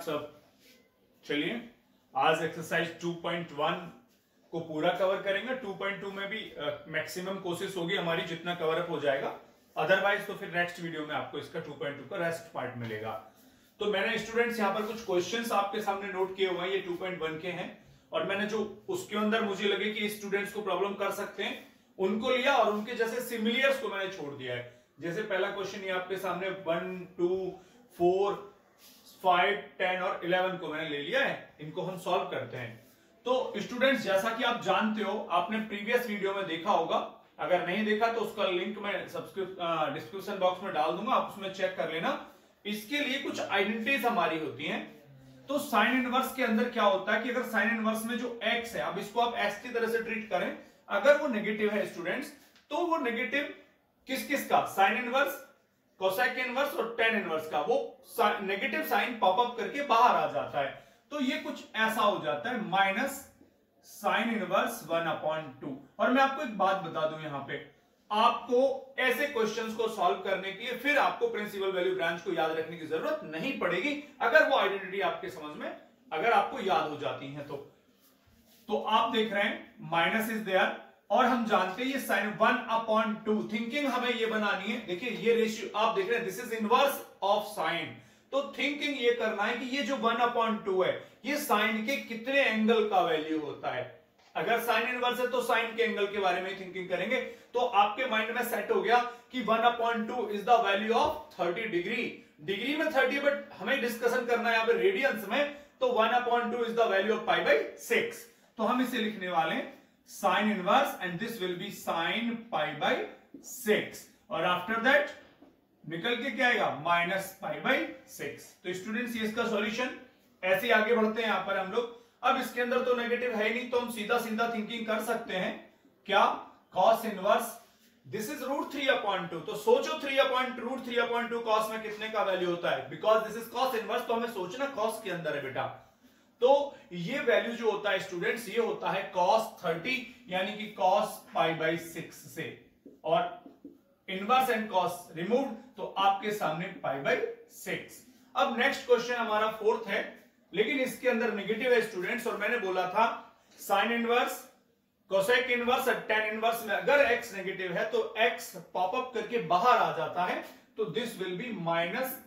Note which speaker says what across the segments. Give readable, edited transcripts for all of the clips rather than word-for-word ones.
Speaker 1: सब? चलिए आज एक्सरसाइज 2.1 को पूरा कवर करेंगे। 2.2 में भी मैक्सिमम कोशिश होगी हमारी, जितना कवर अप हो जाएगा, अदरवाइज तो फिर नेक्स्ट वीडियो में आपको इसका 2.2 का रेस्ट पार्ट मिलेगा। तो मैंने स्टूडेंट्स यहाँ पर कुछ क्वेश्चंस आपके सामने नोट किए हुए हैं, ये 2.1 के हैं, और मैंने जो उसके अंदर मुझे लगे कि स्टूडेंट्स को प्रॉब्लम कर सकते हैं उनको लिया, और उनके जैसे सिमिलियर्स को मैंने छोड़ दिया है। जैसे पहला क्वेश्चन ये आपके सामने 1, 2, 4, 5, 10 और 11 को मैंने ले लिया है, इनको हम सॉल्व करते हैं। तो स्टूडेंट्स जैसा कि आप जानते हो, आपने प्रीवियस वीडियो में देखा होगा, अगर नहीं देखा तो उसका लिंक मैं डिस्क्रिप्शन बॉक्स में डाल दूंगा, आप उसमें चेक कर लेना। इसके लिए कुछ आइडेंटिटीज हमारी होती हैं। तो साइन इनवर्स के अंदर क्या होता है कि अगर साइन इनवर्स में जो x है, अब इसको आप x की तरह से ट्रीट करें, अगर वो नेगेटिव है स्टूडेंट्स, तो वो नेगेटिव किस किस का, साइन इनवर्स, कोसेक इनवर्स और टेन इनवर्स का, वो नेगेटिव साइन पॉपअप करके बाहर आ जाता है। तो ये कुछ ऐसा हो जाता है माइनस साइन इनवर्स 1/2। और मैं आपको एक बात बता दूं, यहां पे आपको ऐसे क्वेश्चंस को सॉल्व करने के लिए फिर आपको प्रिंसिपल वैल्यू ब्रांच को याद रखने की जरूरत नहीं पड़ेगी, अगर वो आइडेंटिटी आपके समझ में, अगर आपको याद हो जाती है तो आप देख रहे हैं माइनस इज देयर, और हम जानते हैं ये साइन 1/2। थिंकिंग हमें ये बनानी है, देखिए ये रेशियो आप देख रहे हैं, this is inverse of sine. तो थिंकिंग ये करना है कि ये जो 1/2 है, ये साइन के कितने एंगल का वैल्यू होता है। अगर साइन इनवर्स है तो साइन के एंगल के बारे में थिंकिंग करेंगे। तो आपके माइंड में सेट हो गया कि 1/2 is the value of 30 degree. Degree में 30, बट हमें डिस्कशन करना है यहाँ पे रेडियंस में, तो 1/2 इज द वैल्यू ऑफ π/6। तो हम इसे लिखने वाले हैं sine inverse, and this will be sine π/6, और आफ्टर दैट निकल के क्या आएगा, माइनस π/6। तो स्टूडेंट्स ये इसका सॉल्यूशन। ऐसे आगे बढ़ते हैं यहाँ पर हम लोग। अब इसके अंदर तो नेगेटिव है ही नहीं, तो हम सीधा सीधा थिंकिंग कर सकते हैं, क्या, कॉस इनवर्स, दिस इज √3/2। तो सोचो √3/2 कॉस में कितने का वैल्यू होता है, because this is cos inverse, तो हमें सोचना कॉस के अंदर है बेटा। तो ये वैल्यू जो होता है स्टूडेंट्स, ये होता है cos 30, यानी कि cos π/6 से, और इनवर्स एंड कॉस रिमूव, तो आपके सामने π/6। अब नेक्स्ट क्वेश्चन हमारा 4th है, लेकिन इसके अंदर नेगेटिव है स्टूडेंट्स, और मैंने बोला था साइन इनवर्स, कोसेक इनवर्स और टेन इनवर्स में अगर x नेगेटिव है तो x पॉपअप करके बाहर आ जाता है, तो this will B minus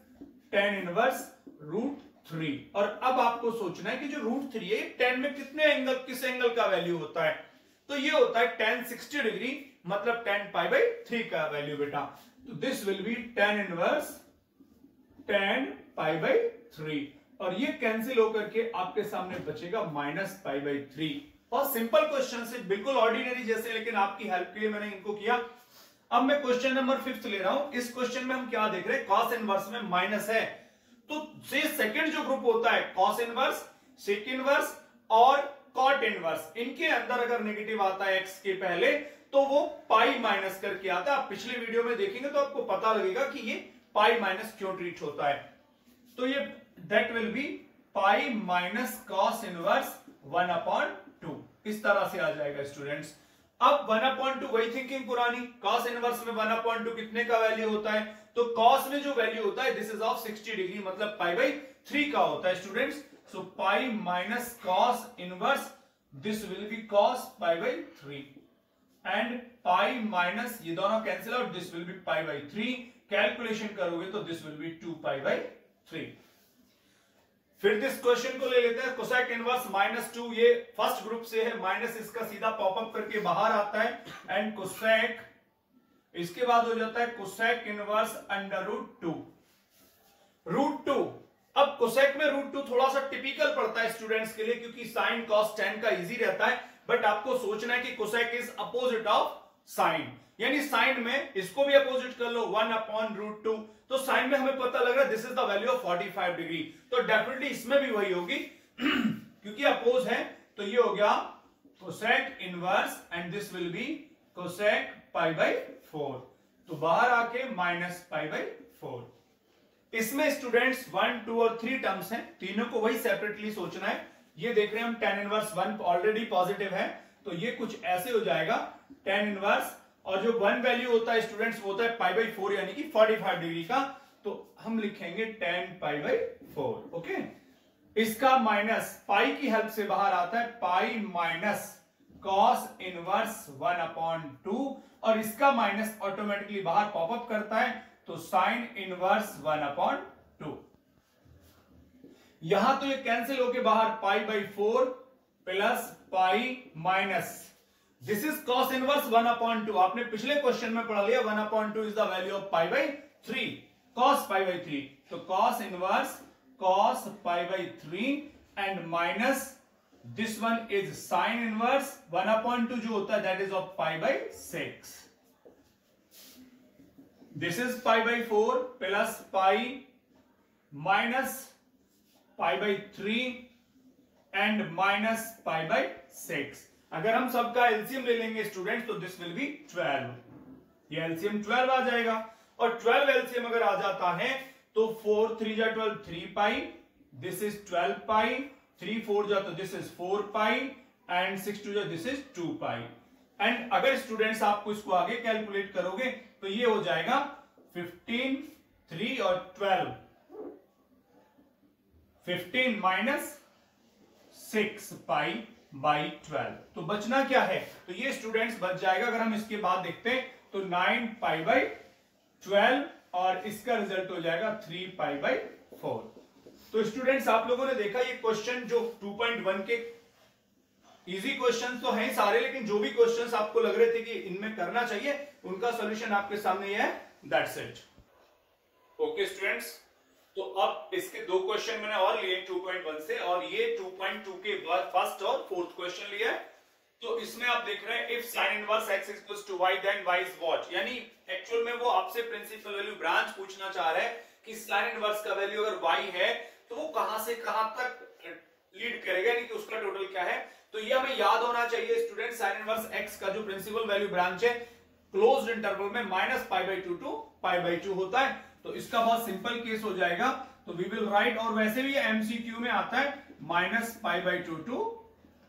Speaker 1: tan inverse √3। और अब आपको सोचना है कि जो √3 है, 10 में कितने एंगल, किस एंगल का वैल्यू होता है, तो ये होता है tan 60 डिग्री, मतलब tan π/3 का वैल्यू बेटा। तो this will be tan inverse tan π/3, और ये कैंसिल होकर के आपके सामने बचेगा माइनस π/3। और सिंपल क्वेश्चन से, बिल्कुल ऑर्डिनरी जैसे, लेकिन आपकी हेल्प के लिए मैंने इनको किया। अब मैं क्वेश्चन नंबर 5 ले रहा हूं। इस क्वेश्चन में हम क्या देख रहे हैं, कॉस इनवर्स में माइनस है, तो से सेकंड जो ग्रुप होता है, कॉस इनवर्स, सेक इनवर्स और कॉट इनवर्स, इनके अंदर अगर नेगेटिव आता है x के पहले, तो वो पाई माइनस करके आता है। आप पिछले वीडियो में देखेंगे तो आपको पता लगेगा कि ये पाई माइनस क्यों ट्रीट होता है। तो ये that will be pi minus cos inverse 1/2, इस तरह से आ जाएगा स्टूडेंट्स। अब 1/2 वही थिंकिंग पुरानी, कॉस इनवर्स में 1/2 कितने का वैल्यू होता है, तो कॉस में जो वैल्यू होता है, दिस इज ऑफ 60 डिग्री, मतलब π/3 का होता है students. So pi minus cos inverse, this will be cos π/3, and pi minus ये दोनों cancel out, this will be π/3। Calculation करोगे तो दिस विल बी 2π/3। फिर दिस क्वेश्चन को ले लेते हैं, कोसेक इनवर्स -2, ये फर्स्ट ग्रुप से है, माइनस इसका सीधा पॉपअप करके बाहर आता है, एंड कोसेक, इसके बाद हो जाता है कोसेक इनवर्स √2। √2, अब कोसेक में √2 थोड़ा सा टिपिकल पड़ता है स्टूडेंट्स के लिए, क्योंकि साइन कॉस टेन का इजी रहता है, बट आपको सोचना है कि cosec is opposite of sine, यानी साइन में इसको भी अपोजिट कर लो 1/√2, तो साइन में हमें पता लग रहा है this is the value of 45 degree, तो डेफिनेटली इसमें भी वही होगी क्योंकि अपोज है। तो ये हो गया cosec inverse, and this will be cosec π/4, तो बाहर आके माइनस π/4। इसमें स्टूडेंट्स 1, 2 और 3 टर्म्स हैं, तीनों को वही सेपरेटली सोचना है। ये देख रहे हैं हम tan इनवर्स 1 ऑलरेडी पॉजिटिव है, तो ये कुछ ऐसे हो जाएगा tan इनवर्स, और जो 1 वैल्यू होता है स्टूडेंट्स वो होता है π/4, यानी कि 45 डिग्री का, तो हम लिखेंगे tan π/4। ओके, इसका माइनस पाई की हेल्प से बाहर आता है, पाई माइनस कॉस इनवर्स 1/2 और इसका माइनस ऑटोमेटिकली बाहर पॉपअप करता है, तो साइन इनवर्स 1/2। यहां तो ये कैंसिल होके बाहर पाई/4 plus pi minus this is cos inverse 1/2। आपने पिछले क्वेश्चन में पढ़ लिया 1/2 इज द वैल्यू ऑफ पाई/3, कॉस पाई/3, तो कॉस इनवर्स cos पाई/3 and minus this one is sine inverse 1/2 जो होता है दैट इज ऑफ पाई/6। दिस इज पाई/4 प्लस पाई माइनस पाई/3 एंड माइनस पाई/6। अगर हम सबका एलसीएम ले लेंगे स्टूडेंट तो दिस विल बी 12, ये एलसीएम 12 आ जाएगा। और 12 एलसीएम अगर आ जाता है तो 4 3 जा 12 3 पाई, दिस इज 12 पाई, 3 4 जा तो दिस इज 4 पाई एंड 6 2 जा दिस इज 2 पाई। एंड अगर स्टूडेंट्स आपको इसको आगे कैलकुलेट करोगे तो ये हो जाएगा 15 3 और 12, 15 माइनस 6 पाई/12। तो बचना क्या है, तो ये स्टूडेंट्स बच जाएगा। अगर हम इसके बाद देखते हैं तो 9 पाई/12 और इसका रिजल्ट हो जाएगा 3 पाई/4। तो स्टूडेंट्स आप लोगों ने देखा ये क्वेश्चन जो 2.1 के इजी क्वेश्चन तो हैं सारे, लेकिन जो भी क्वेश्चंस आपको लग रहे थे कि इनमें करना चाहिए उनका सॉल्यूशन आपके सामने ये है, दैट्स इट। ओके स्टूडेंट्स, तो अब इसके दो क्वेश्चन मैंने और लिए 2.1 से, और ये 2.2 के बाद फर्स्ट और फोर्थ क्वेश्चन लिया है। तो इसमें आप देख रहे हैं if sine inverse x equals to y then y is what, यानी एक्चुअल में वो आपसे प्रिंसिपल वैल्यू ब्रांच पूछना चाह रहा है कि साइन इनवर्स का वैल्यू अगर y है तो वो कहां से कहां तक लीड करेगा, यानी कि उसका टोटल क्या है। तो ये हमें याद होना चाहिए स्टूडेंट, साइन इनवर्स x का जो प्रिंसिपल वैल्यू ब्रांच है क्लोज्ड इंटरवल में -π/2 टू π/2 होता है। तो इसका बहुत सिंपल केस हो जाएगा, तो वी विल राइट, और वैसे भी एमसीक्यू में आता है -π/2 टू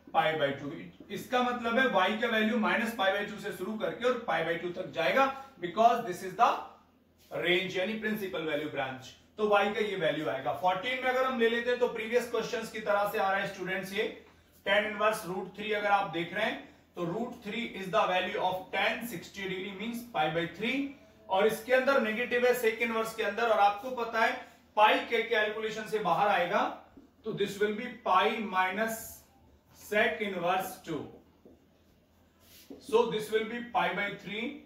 Speaker 1: π/2। इसका मतलब है y का वैल्यू -π/2 से शुरू करके और π/2 तक जाएगा, because this is the range यानी प्रिंसिपल वैल्यू ब्रांच। तो y का ये वैल्यू आएगा। 14 में अगर हम ले लेते हैं तो प्रीवियस क्वेश्चंस की तरह से आ रहा है स्टूडेंट्स, ये tan इनवर्स √3 अगर आप देख रहे हैं तो √3 is the value of tan 60 degree means π/3, और इसके अंदर नेगेटिव है सेक इनवर्स के अंदर, और आपको पता है पाई के कैलकुलेशन से बाहर आएगा तो this will B pi minus sec inverse 2, so this will be π/3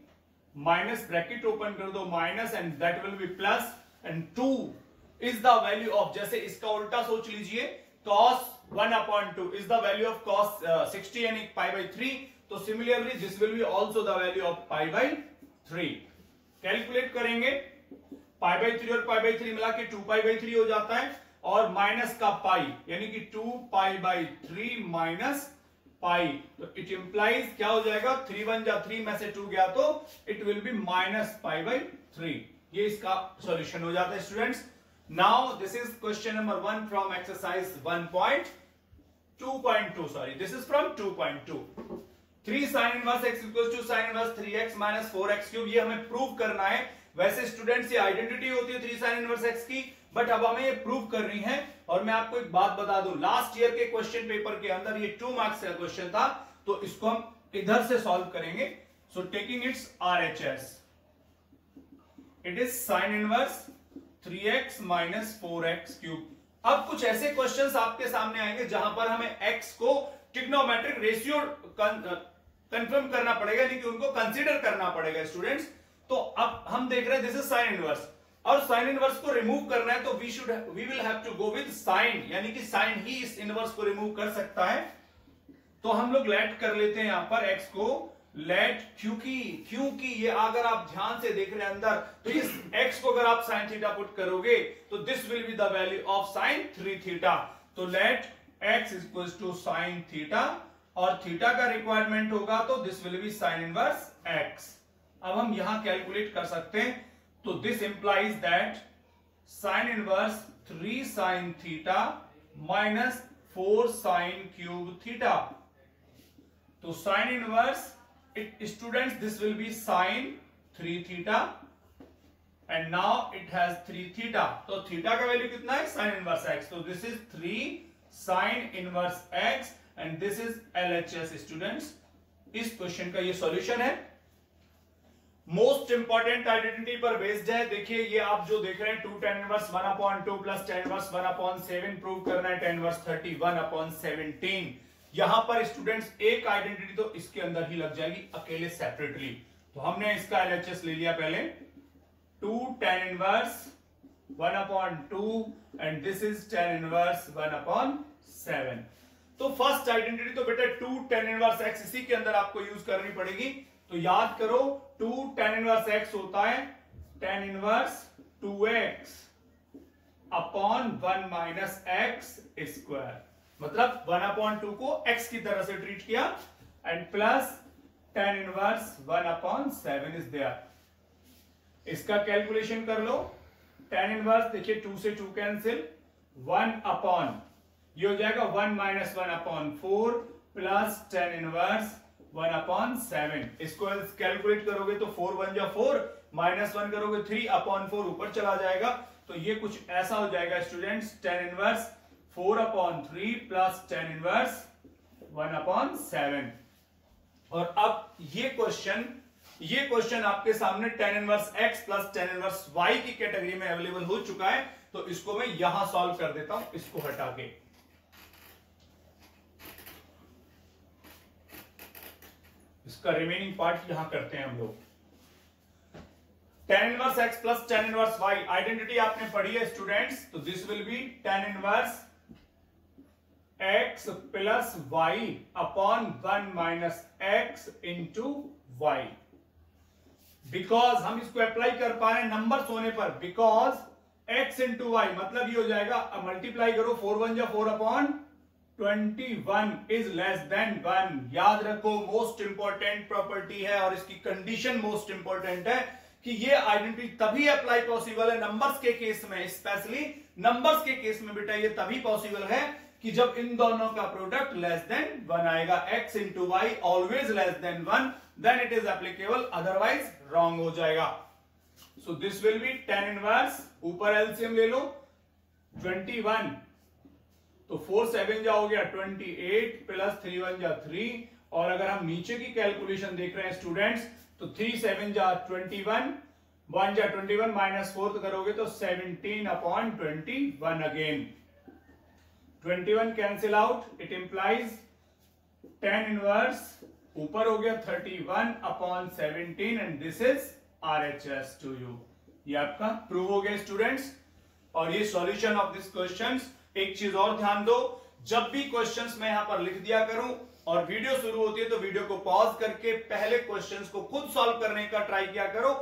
Speaker 1: minus bracket open कर दो minus and that will be plus, and 2 is the value of, जैसे इसका उल्टा सोच लीजिए, cos 1/2 is the value of cos 60 यानी π/3, तो similarly this will be also the value of π/3। Calculate करेंगे π/3 और π/3 मिला के 2π/3 हो जाता है, और माइनस का पाई यानी कि 2π/3 माइनस पाई, तो इट इंप्लाइज क्या हो जाएगा, 3 1 जा 3 में से 2 गया तो इट विल बी -π/3। ये इसका सॉल्यूशन हो जाता है students. Now this is question number 1 from exercise 1.2.2, sorry this is from 2.2। 3 sin inverse x equals to sin inverse 3x minus 4x cube, ये हमें प्रूव करना है। वैसे स्टूडेंट्स ये आइडेंटिटी होती है 3 sin इनवर्स x की, बट अब हमें ये प्रूव करनी है। और मैं आपको एक बात बता दूं, लास्ट ईयर के क्वेश्चन पेपर के अंदर ये 2 मार्क्स का क्वेश्चन था, तो इसको हम इधर से सॉल्व करेंगे। So taking it's RHS, it is sin inverse 3x minus 4x cube. अब कुछ ऐसे क्वेश्चंस आपके सामने आएंगे जहां पर हमें x को ट्रिग्नोमेट्रिक रेशियो कंफर्म करना पड़ेगा, यानी कि उनको कंसीडर करना पड़ेगा स्टूडेंट्स। तो अब हम देख रहे हैं दिस इज साइन इनवर्स, और साइन इनवर्स को रिमूव करना है तो we will have to go with sine, यानी कि साइन ही इस इनवर्स को रिमूव कर सकता है। तो हम लोग लेट कर लेते हैं यहां पर x को लेट, क्योंकि ये अगर आप ध्यान से देख रहे हैं अंदर, तो इस x को अगर आप साइन थीटा पुट करोगे तो this will be the value of sine 3 theta. तो let x equals to sine theta, और थीटा का रिक्वायरमेंट होगा तो this will be sine inverse x। अब हम यहां कैलकुलेट कर सकते हैं, तो this implies that sine inverse 3 sine theta minus 4 sine cube theta. तो sine inverse students this will be sine 3 theta and now it has 3 theta, तो theta का वैल्यू कितना है साइन इनवर्स एक्स, तो this is 3 sine inverse x and this is LHS students. इस question का ये solution है, मोस्ट इंपॉर्टेंट आइडेंटिटी पर बेस्ड है। देखिए ये आप जो देख रहे हैं 2 tan inverse 1/2 plus tan inverse 1/7 prove करना है, tan इनवर्स 31/17। यहां पर स्टूडेंट्स एक आइडेंटिटी तो इसके अंदर ही लग जाएगी अकेले सेपरेटली, तो हमने इसका LHS ले लिया पहले 2 tan inverse 1/2 and this is tan inverse 1/7। तो फर्स्ट आइडेंटिटी तो बेटा 2 tan इनवर्स x इसी के अंदर आपको यूज करनी पड़ेगी, तो याद करो 2 tan इनवर्स x होता है tan inverse 2x upon 1 minus x square, मतलब 1/2 को x की तरह से ट्रीट किया and plus tan inverse 1/7 is there. इसका कैलकुलेशन कर लो, tan इनवर्स देखिए 2 से 2 कैंसिल, 1 अपॉन ये हो जाएगा 1 माइनस 1/4 प्लस tan इनवर्स 1/7। इसको कैलकुलेट करोगे तो 4 1 जा 4, माइनस 1 करोगे 3/4 ऊपर चला जाएगा, तो ये कुछ ऐसा हो जाएगा students tan inverse 4/3 plus tan inverse 1/7। और अब ये क्वेश्चन आपके सामने tan inverse x plus tan inverse y की कैटेगरी में अवेलेबल हो चुका है, तो इसको मैं यहां सॉल्व कर देता हूं, इसको हटा के। इसका रिमेनिंग पार्ट यहां करते हैं हम लोग। tan inverse x plus tan inverse y identity आपने पढ़ी है स्टूडेंट्स, तो this will be tan inverse x plus y upon 1 minus x into y। Because हम इसको अप्लाई कर पा रहे हैं नंबर्स होने पर, बिकॉज x इंटू y मतलब ये हो जाएगा, मल्टीप्लाई करो 4 1 जा 4/21 इज लेस देन 1। याद रखो मोस्ट इंपॉर्टेंट प्रॉपर्टी है और इसकी कंडीशन मोस्ट इंपॉर्टेंट है कि ये आइडेंटिटी तभी अप्लाई पॉसिबल है नंबर्स के केस में, स्पेशली नंबर्स के केस में बेटा ये तभी पॉसिबल है कि जब इन दोनों का प्रोडक्ट लेस देन 1 आएगा, x into Y always less than 1, then it is applicable, otherwise wrong हो जाएगा। So this will be tan inverse, ऊपर एलसीएम ले लो 21, तो 4 7 जा हो गया 28 प्लस 3 1 जा 3, और अगर हम नीचे की कैलकुलेशन देख रहे हैं स्टूडेंट्स तो 3 7 जा 21, 1 जा 21 माइनस 4 करोगे तो 17/21 again, 21 cancel out, it implies tan inverse ऊपर हो गया 31/17 and this is RHS to you. ये आपका प्रूव हो गया स्टूडेंट्स, और ये सॉल्यूशन ऑफ दिस क्वेश्चंस। एक चीज और ध्यान दो, जब भी क्वेश्चंस मैं यहां पर लिख दिया करूं और वीडियो शुरू होती है तो वीडियो को पॉज करके पहले क्वेश्चंस को खुद सॉल्व करने का ट्राई किया करो,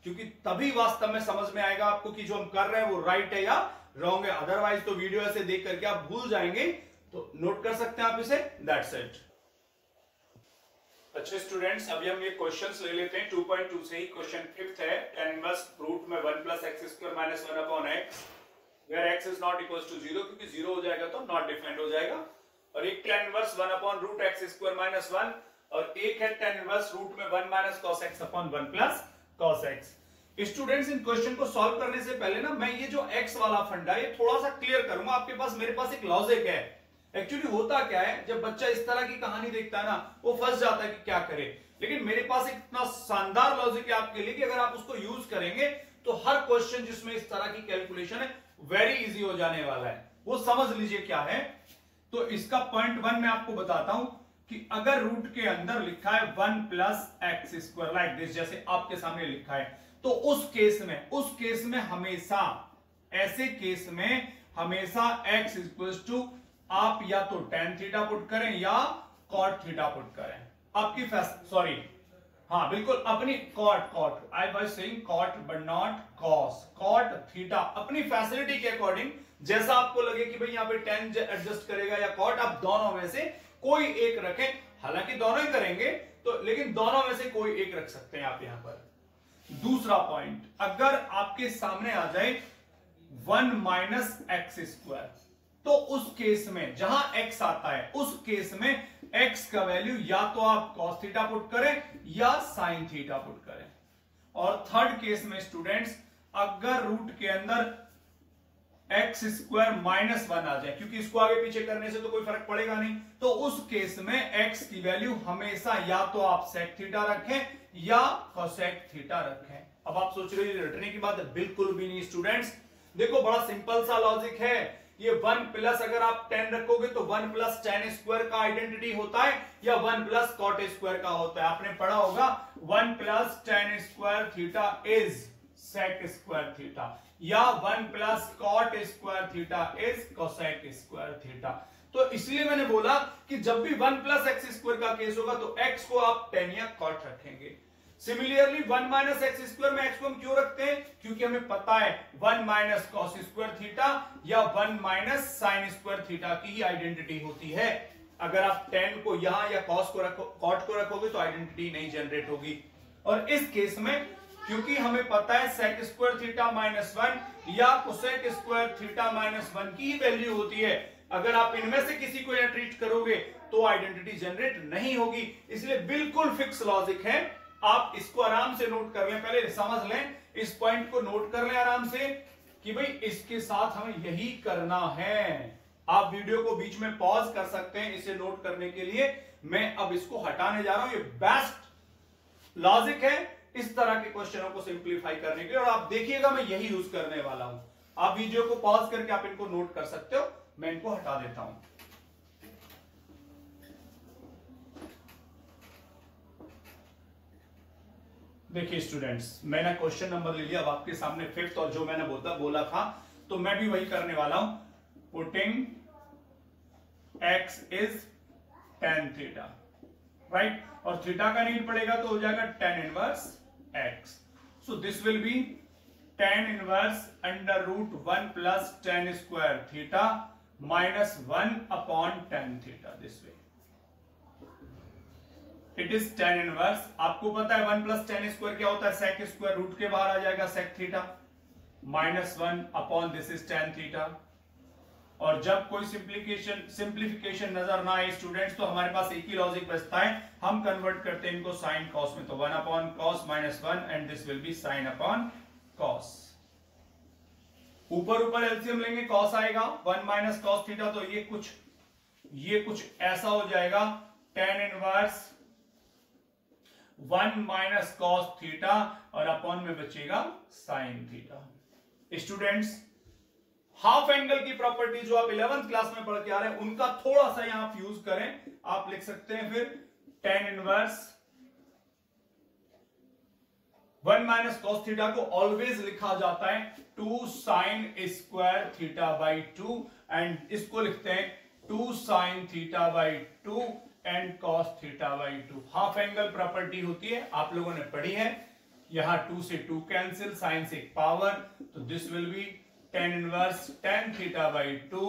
Speaker 1: क्योंकि तभी वास्तव में समझ में आएगा आपको कि जो हम कर रहे हैं वो राइट है या रॉन्ग है। अदरवाइज तो वीडियो ऐसे देख करके आप भूल जाएंगे, तो नोट कर सकते हैं आप इसे, दैट्स इट। अच्छे स्टूडेंट्स, अभी हम ये क्वेश्चंस ले लेते हैं 2.2 से ही। क्वेश्चन 5th है, tan इनवर्स रूट में 1 plus x square minus 1/x where x is not equal to 0, क्योंकि 0 हो जाएगा तो नॉट डिफाइंड हो जाएगा। और एक tan inverse 1/√x square minus 1, और एक है tan इनवर्स रूट में 1 minus cos x upon 1 plus cos x। Students, इन क्वेश्चन को सॉल्व करने से पहले ना मैं ये जो x वाला फंडा ये थोड़ा सा क्लियर करूंगा आपके पास। मेरे पास एक लॉजिक है। एक्चुअली होता क्या है, जब बच्चा इस तरह की कहानी देखता है ना, वो फंस जाता है कि क्या करे, लेकिन मेरे पास एक इतना शानदार लॉजिक है आपके लिए कि अगर आप उसको यूज करेंगे तो हर क्वेश्चन जिसमें इस तरह की कैलकुलेशन है वेरी इजी हो जाने वाला है। वो समझ लीजिए क्या है। तो इसका पॉइंट 1 मैं आपको बताता हूं कि अगर रूट के अंदर लिखा है 1 plus X square like this, जैसे आपके सामने लिखा है, तो उस केस में हमेशा, ऐसे केस में हमेशा x इक्वल टू आप या तो tan थीटा पुट करें या cot थीटा पुट करें। आपकी सॉरी, हाँ बिल्कुल, अपनी cot I was saying cot but not cos, cot theta अपनी फैसिलिटी के अकॉर्डिंग, जैसा आपको लगे कि भाई यहाँ पे tan एडजस्ट करेगा या cot, आप दोनों में से कोई एक रखें। हालांकि दोनों ही करेंगे तो, लेकिन दोनों में से कोई एक रख सकते हैं आप यहां पर। दूसरा पॉइंट, अगर आपके सामने आ जाए 1 माइनस एक्स स्क्वायर, तो उस केस में जहां x आता है उस केस में x का वैल्यू या तो आप cos थीटा पुट करें या sin थीटा पुट करें। और थर्ड केस में स्टूडेंट्स, अगर रूट के अंदर एक्स स्क्वायर माइनस 1 आ जाए, क्योंकि इसको आगे पीछे करने से तो कोई फर्क पड़ेगा नहीं, तो उस केस में एक्स की वैल्यू हमेशा या तो आप सेक थीटा रखें या कोसेक थीटा रखें। अब आप सोच रहे हो रटने की बात है, बिल्कुल भी नहीं स्टूडेंट्स। देखो बड़ा सिंपल सा लॉजिक है, ये 1 प्लस अगर आप 10 रखोगे तो 1 प्लस टेन स्क्वायर का आइडेंटिटी होता है या 1 प्लस कॉट स्क्वायर का होता है। आपने पढ़ा होगा 1 plus tan square theta is sec square theta या 1 plus cot square theta is cosec square theta. तो इसलिए मैंने बोला कि जब भी 1 प्लस एक्स स्क्वायर का केस होगा तो एक्स को आप टेन या कॉट रखेंगे। सिमिलरली 1 माइनस एक्स स्क्वायर में एक्स को हम क्यों रखते हैं, क्योंकि हमें पता है 1 माइनस कॉस स्क्वायर थीटा या 1 माइनस साइन स्क्वायर थीटा की ही आइडेंटिटी होती है। अगर आप टेन को यहां या कॉस को रखो, कॉट को रखोगे तो आइडेंटिटी नहीं जनरेट होगी। और इस केस में क्योंकि हमें पता है सेक स्क्वायर थीटा माइनस 1 या कोसेक स्क्वायर थीटा माइनस 1 की ही वैल्यू होती है, अगर आप इनमें से किसी को ट्रीट करोगे तो आइडेंटिटी जनरेट नहीं होगी। इसलिए बिल्कुल फिक्स लॉजिक है, आप इसको आराम से नोट कर लें, पहले समझ लें, इस पॉइंट को नोट कर लें आराम से कि भाई इसके साथ हमें यही करना है। आप वीडियो को बीच में पॉज कर सकते हैं इसे नोट करने के लिए। मैं अब इसको हटाने जा रहा हूं, ये बेस्ट लॉजिक है इस तरह के क्वेश्चनों को सिंप्लीफाई करने के लिए, और आप देखिएगा मैं यही यूज करने वाला हूं। आप वीडियो को पॉज करके आप इनको नोट कर सकते हो, मैं इनको हटा देता हूं। देखिए स्टूडेंट्स, मैंने क्वेश्चन नंबर ले लिया, अब आपके सामने फिफ्थ, और जो मैंने बोला था तो मैं भी वही करने वाला हूं। Putting x is tan theta, right, और थीटा का नीड पड़ेगा तो हो जाएगा tan inverse x। So this will be tan inverse under root 1 plus tan square theta minus 1 upon tan theta, this way it is tan inverse. आपको पता है 1 plus tan square क्या होता है, सेक स्क्वायर, रूट के बाहर आ जाएगा sec theta minus 1 upon this is tan theta. और जब कोई सिंप्लीफिकेशन नजर ना आए स्टूडेंट्स तो हमारे पास एक ही लॉजिक बचता है, हम कन्वर्ट करते हैं इनको साइन कॉस में, तो 1 upon cos minus 1 and this will be sine upon cos. ऊपर एलसीएम लेंगे कॉस आएगा, 1 माइनस कॉस थीटा, तो ये कुछ ऐसा हो जाएगा tan inverse 1 minus cos theta और अपॉन में बचेगा sine theta. Students, half angle की प्रॉपर्टी जो आप 11th क्लास में पढ़ के आ रहे हैं उनका थोड़ा सा यहां आप यूज करें। आप लिख सकते हैं फिर tan inverse 1 minus cos theta को ऑलवेज लिखा जाता है 2 sine square theta by 2, and इसको लिखते हैं 2 sine theta by 2 and cos theta by 2। Half angle property होती है, आप लोगों ने पढ़ी है। यहां 2 से 2 कैंसिल, साइन से एक पावर, तो this will be tan inverse tan theta by 2।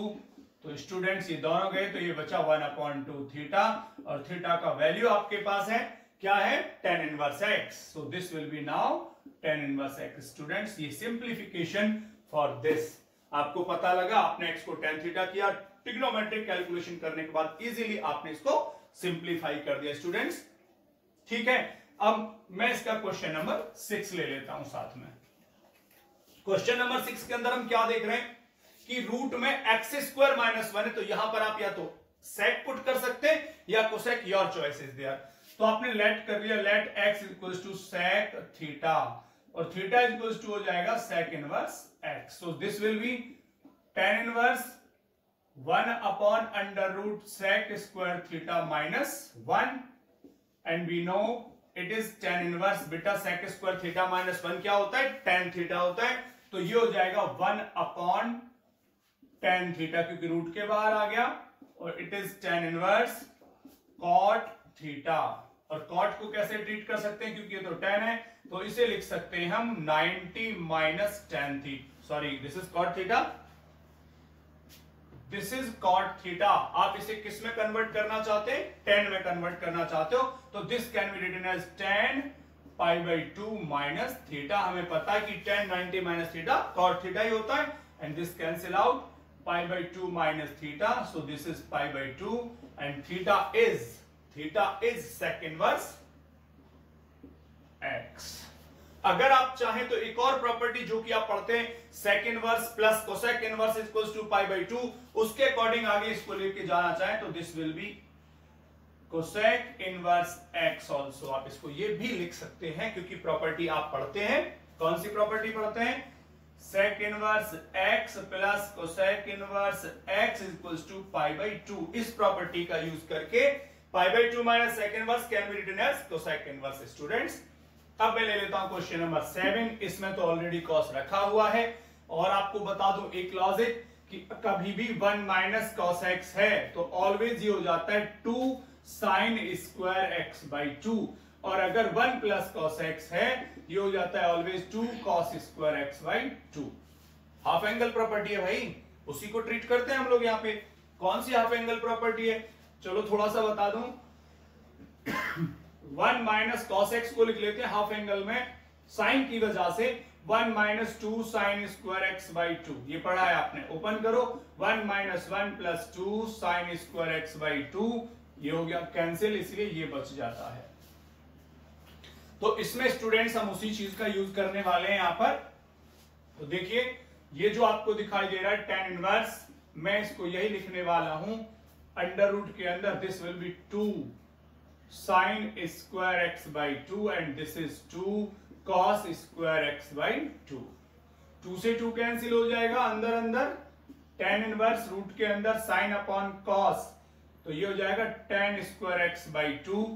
Speaker 1: तो स्टूडेंट्स ये दोनों गए तो ये बचा 1 अपॉन 2 थीटा, और थीटा का वैल्यू आपके पास है, क्या है, tan inverse x। So this will B now tan inverse x। Students, ये सिंप्लीफिकेशन फॉर दिस, आपको पता लगा, आपने x को tan थीटा किया, ट्रिग्नोमेट्रिक कैलकुलेशन करने के बाद इजीली आपने इसको सिंप्लीफाई कर दिया स्टूडेंट्स, ठीक है। अब मैं इसका क्वेश्चन नंबर 6 ले लेता हूं साथ में। क्वेश्चन नंबर 6 के अंदर हम क्या देख रहे हैं कि रूट में एक्स स्क्वायर माइनस 1 है, तो यहां पर आप या तो सेक पुट कर सकते हैं या cosec, your choice is there. तो आपने लेट कर लिया, let X equals to sec theta, और थीटा इक्वल्स टू हो जाएगा sec inverse X. So this will be tan inverse 1 upon under root sec square theta minus 1, and we know it is tan inverse बेटा sec square theta minus 1 क्या होता है, tan theta होता है, तो ये हो जाएगा 1 अपॉन tan थीटा, क्योंकि रूट के बाहर आ गया, और it is tan inverse cot theta. और cot को कैसे ट्रीट कर सकते हैं, क्योंकि ये तो tan है, तो इसे लिख सकते हैं हम 90 minus tan theta, sorry this is cot theta, this is cot theta. आप इसे किस में कन्वर्ट करना चाहते हैं, tan में कन्वर्ट करना चाहते हो, तो this can be written as tan pi by 2 minus theta. हमें पता है कि tan 90 minus theta cot theta ही होता है, and this cancel out, pi by 2 minus theta, so this is pi by 2, and theta is sec inverse x। अगर आप चाहें तो एक और प्रॉपर्टी जो कि आप पढ़ते हैं sec inverse plus cosec inverse equals to pi by 2, उसके अकॉर्डिंग आगे इसको लेके जाना चाहें तो this will be cosec inverse X also. आप इसको ये भी लिख सकते हैं क्योंकि प्रॉपर्टी आप पढ़ते हैं। कौन सी प्रॉपर्टी पढ़ते हैं? Sec inverse x plus cosec inverse x equals to pi by 2। इस प्रॉपर्टी का यूज करके pi by 2 minus sec inverse can be written as cosec inverse. Students अब मैं ले लेता हूं क्वेश्चन नंबर 7। इसमें तो ऑलरेडी कॉस रखा हुआ है और आपको बता दूं एक लॉजिक कि कभी भी 1 माइनस कॉस एक्स है तो ऑलवेज ये हो जाता है 2 साइन स्क्वायर एक्स बाई 2, और अगर 1 प्लस कॉस एक्स है ये हो जाता है always 2 cos square x by 2। Half angle property है भाई, उसी को ट्रीट करते हैं हम लोग यहाँ पे। कौन सी हाफ एंगल प्रॉपर्टी है? चलो थोड़ा सा बता दूं। 1 माइनस कॉस एक्स को लिख लेते हैं हाफ एंगल में, साइन की वजह से 1 minus 2 sine square x by 2। ये पढ़ा है आपने, ओपन करो। 1 minus 1 plus 2 sine square x by 2, ये हो गया कैंसिल, इसलिए ये बच जाता है। तो इसमें स्टूडेंट्स हम उसी चीज का यूज करने वाले हैं यहां पर। तो देखिए ये जो आपको दिखाई दे रहा है tan इनवर्स, मैं इसको यही लिखने वाला हूं अंडर रूट के अंदर। This will B 2 sine square x by 2 and this is 2 cos square x by 2। 2 से 2 कैंसिल हो जाएगा अंदर अंदर। tan इनवर्स रूट के अंदर साइन अपॉन कॉस, तो ये हो जाएगा tan square x by 2।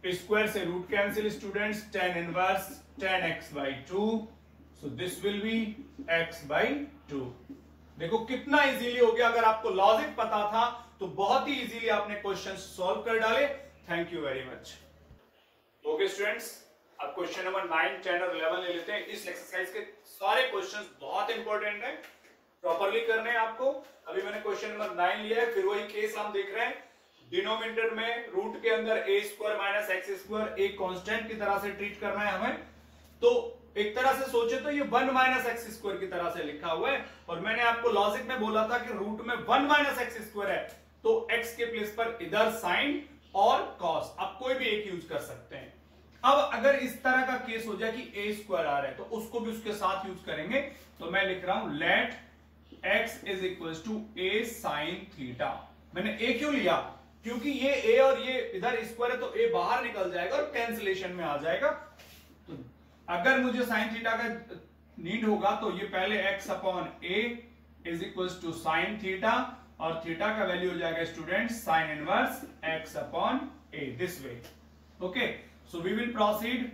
Speaker 1: Square से root cancel students, tan inverse tan x by 2, so this will be x by 2। देखो कितना इजीली हो गया। अगर आपको लॉजिक पता था तो बहुत ही इजीली आपने क्वेश्चन सॉल्व कर डाले। Thank you very much. Okay students, अब क्वेश्चन नंबर 9, 10 और 11 ले लेते हैं। इस एक्सरसाइज के सारे क्वेश्चंस बहुत इंपॉर्टेंट हैं, प्रॉपरली करने हैं आपको। अभी मैंने क्वेश्चन नंबर 9 लिया है, फिर वही केस हम देख रहे हैं। डिनोमिनेटर में रूट के अंदर a square minus X square एक कांस्टेंट की तरह से ट्रीट करना है हमें। तो एक तरह से सोचे तो ये 1 माइनस एक्स स्क्वायर की तरह से लिखा हुआ है, और मैंने आपको लॉजिक में बोला था कि रूट में 1 माइनस एक्स स्क्वायर है तो x के प्लेस पर इधर साइन और कॉस, आप कोई भी एक यूज कर सकते हैं। अब अगर इस तरह का केस हो जाए कि a स्क्वायर आ रहा है तो उसको भी उसके साथ यूज करेंगे। तो मैं लिख रहा हूं let x is equal to a sine theta. मैंने a क्यों लिया? क्योंकि ये a और ये इधर स्क्वायर है तो a बाहर निकल जाएगा और कैंसिलेशन में आ जाएगा। तो अगर मुझे साइन थीटा का नीड होगा तो ये पहले x upon a is equal to sine theta, और थीटा का वैल्यू हो जाएगा student sine inverse x upon a, this way. Okay, so we will proceed.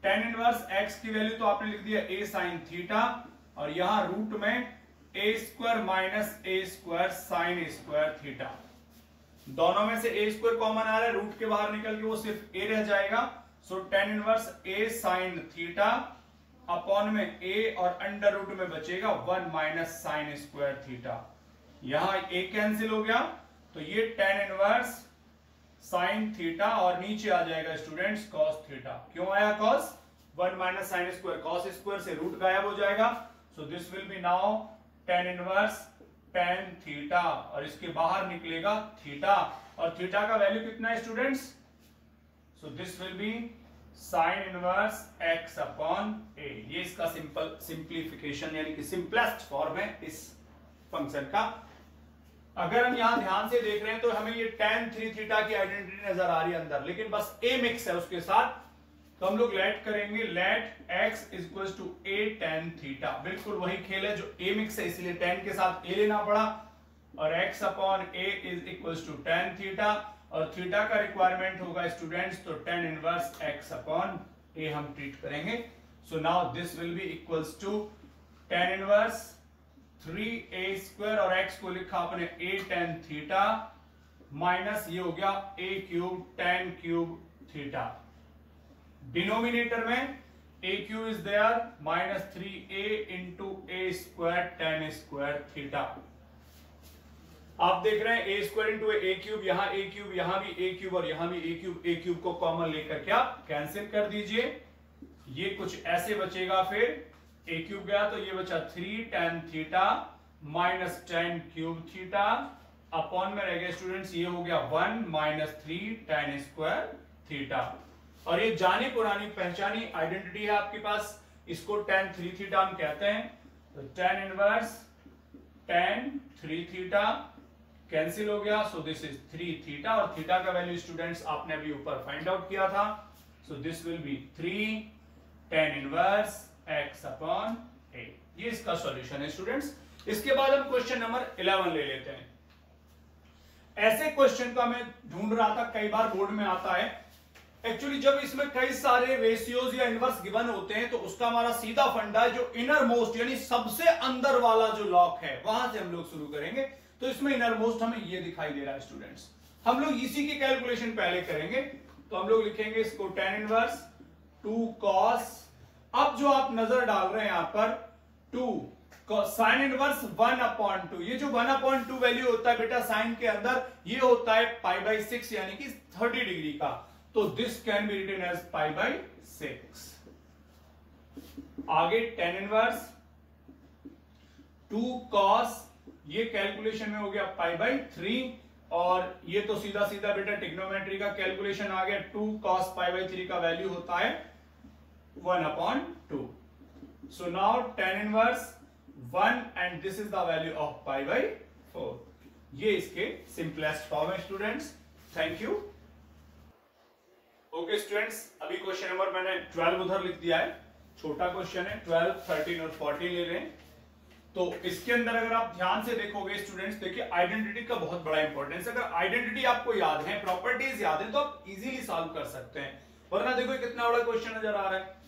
Speaker 1: tan inverse x की वैल्यू तो आपने लिख दिया a साइन थीटा, और यहां रूट में a square minus a square sine square theta. दोनों में से a स्क्वायर कॉमन आ रहा है, रूट के बाहर निकल के वो सिर्फ a रह जाएगा। सो tan inverse a sine theta upon में a, और अंडर रूट में बचेगा 1 माइनस साइन स्क्वायर थीटा। यहां a कैंसिल हो गया तो ये tan इनवर्स साइन थीटा, और नीचे आ जाएगा स्टूडेंट्स cos थीटा। क्यों आया cos? 1 minus sine square, cos square से रूट गायब हो जाएगा। So this will B now tan inverse tan theta, और इसके बाहर निकलेगा थीटा, और थीटा का वैल्यू कितना है students? So this will be sine inverse x upon a। ये इसका सिंप्लीफिकेशन यानी कि सिंपलेस्ट फॉर्म है इस फंक्शन का। अगर हम यहां ध्यान से देख रहे हैं तो हमें ये tan 3 थीटा की आइडेंटिटी नजर आ रही है अंदर, लेकिन बस a मिक्स है उसके साथ। तो हम लोग लेट करेंगे let x is equal to a tan theta. बिल्कुल वही खेल है, जो a मिक्स है इसलिए tan के साथ a लेना पड़ा, और x upon a is equal to tan theta, और थीटा का रिक्वायरमेंट होगा स्टूडेंट्स तो tan inverse x upon a हम ट्रीट करेंगे। So now this will be equals to tan inverse 3a square, और x को लिखा अपने a tan थीटा, माइनस ये हो गया a cube tan cube theta. Denominator में a cube is there minus 3a into a square tan square theta. आप देख रहे हैं a square into a cube, यहां a क्यूब, यहां भी a क्यूब और यहां भी a क्यूब को कॉमन लेकर के आप कैंसिल कर दीजिए। ये कुछ ऐसे बचेगा, फिर a क्यूब गया तो ये बचा 3 tan theta minus tan cube theta, upon में रह गया स्टूडेंट्स ये हो गया 1 माइनस 3 tan स्क्वायर थीटा। और ये जानी पुरानी पहचानी आइडेंटिटी है आपके पास इसको tan 3 थीटा हम कहते हैं। तो tan inverse tan 3 theta cancel हो गया, सो दिस इज 3 थीटा, और थीटा का वैल्यू स्टूडेंट्स आपने अभी ऊपर फाइंड आउट किया था, सो this will B 3 tan inverse x upon 8। ये इसका सॉल्यूशन है स्टूडेंट्स। इसके बाद हम क्वेश्चन नंबर 11 ले लेते हैं। ऐसे क्वेश्चन का मैं ढूंढ रहा था, कई बार बोर्ड में आता है। एक्चुअली जब इसमें कई सारे रेशियोज या इनवर्स गिवन होते हैं तो उसका हमारा सीधा फंडा है जो इनर मोस्ट यानी सबसे अंदर वाला जो लॉक है वहां से हम लोग शुरू करेंगे। तो इसमें इनर मोस्ट हमें ये दिखाई दे रहा है स्टूडेंट्स। हम लोग इसी की कैलकुलेशन पहले करेंगे। तो हम लोग लिखेंगे इसको tan इनवर्स 2 cos, अब जो आप नजर डाल रहे हैं यहां पर 2 साइन इनवर्स 1/2। ये जो 1/2 वैल्यू होता है बेटा साइन के अंदर, ये होता है π/6 यानी कि 30 डिग्री का। तो this can be written as π/6। आगे tan इनवर्स 2 cos, ये कैलकुलेशन में हो गया π/3, और ये तो सीधा सीधा बेटा ट्रिग्नोमेट्री का कैलकुलेशन आ गया। 2 cos π/3 का वैल्यू होता है 1/2। So now tan inverse 1 and this is the value of π/4। ये इसके सिंपलेस्ट फॉर्म है students. Thank you. Okay students, अभी क्वेश्चन नंबर मैंने 12 उधर लिख दिया है, छोटा क्वेश्चन है। 12, 13 और 14 ले रहे हैं। तो इसके अंदर अगर आप ध्यान से देखोगे स्टूडेंट्स, देखिए आइडेंटिटी का बहुत बड़ा इंपॉर्टेंस है। अगर आइडेंटिटी आपको याद है, प्रॉपर्टीज याद है, तो आप इजीली सॉल्व कर सकते हैं। वरना देखो कितना बड़ा क्वेश्चन नजर आ रहा है।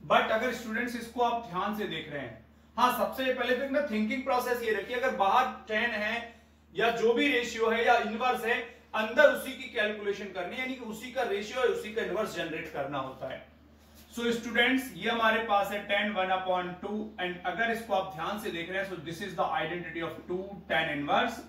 Speaker 1: बट अगर स्टूडेंट्स इसको आप ध्यान से देख रहे हैं, हाँ सबसे पहले तो ना थिंकिंग प्रोसेस ये रखिए, अगर बाहर tan है या जो भी रेशियो है या इनवर्स है, अंदर उसी की कैलकुलेशन करनी है, यानी कि उसी का रेशियो और उसी का इनवर्स जनरेट करना होता है। सो स्टूडेंट्स ये हमारे पास है tan 1/2, एंड अगर इसको आप ध्यान से देख रहे हैं, so this is the identity of 2 tan inverse